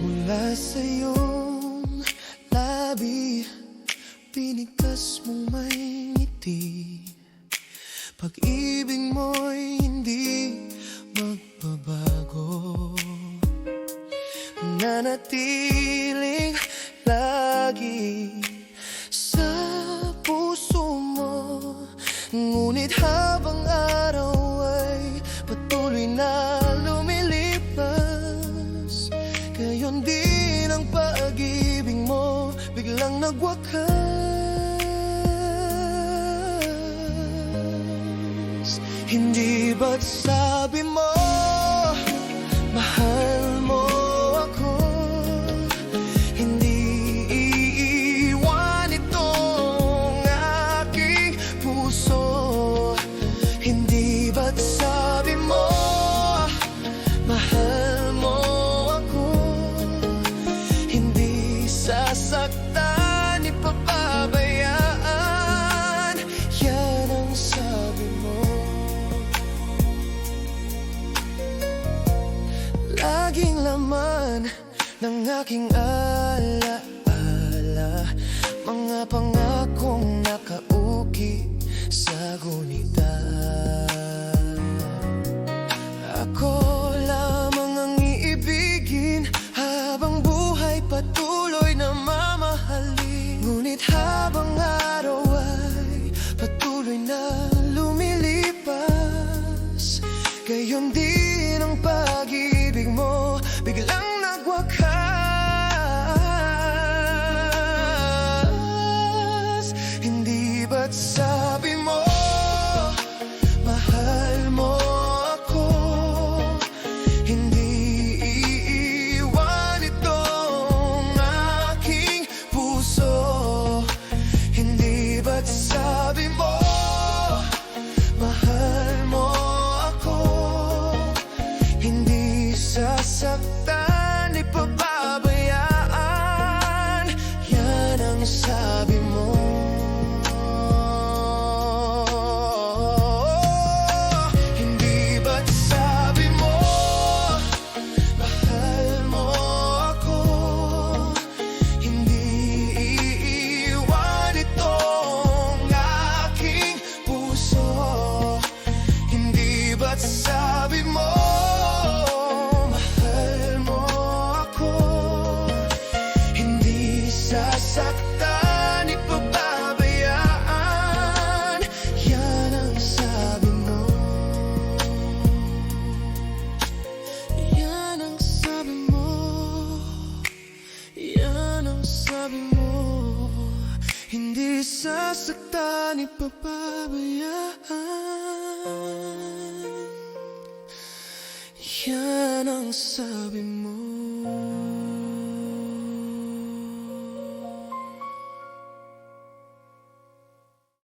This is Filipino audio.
Mula sa iyong labi, pinigkas mong may ngiti. Pag-ibig mo'y hindi magbabago, nanatiling lagi sa puso mo. Ngunit habang araw ay patuloy na lumilipas, gayon din ang pag-ibig mo biglang nagwakas. Hindi ba't sabi mo mahal mo ako? Hindi iiwan itong aking puso. Hindi ba't sabi mo mahal mo ako? Hindi sasaktan, ipapabayaan, yan ang sabi mo. Laging laman ng aking alaala, mga pangakong nakauki sa gunita. Ako lamang ang iibigin habang buhay patuloy na mamahalin. Ngunit habang araw ay patuloy na lumilipas, gayon din ang pag-ibig mo biglang nagwakas. Hindi ba't sabi mo mahal mo ako? Hindi iiwan itong aking puso. Hindi ba't sabi mo mahal mo ako? Hindi sasaktan, ipapabayaan, yan ang sabi mo. Hindi ba't sabi mo mahal mo ako? Hindi iiwan itong aking puso. Hindi ba't sabi mo mahal mo ako? Hindi sasaktan, ipapabayaan, yan ang sabi mo. Yan ang sabi mo. Yan ang sabi mo. Hindi sasaktan, ipapabayaan, yan ang sabi mo.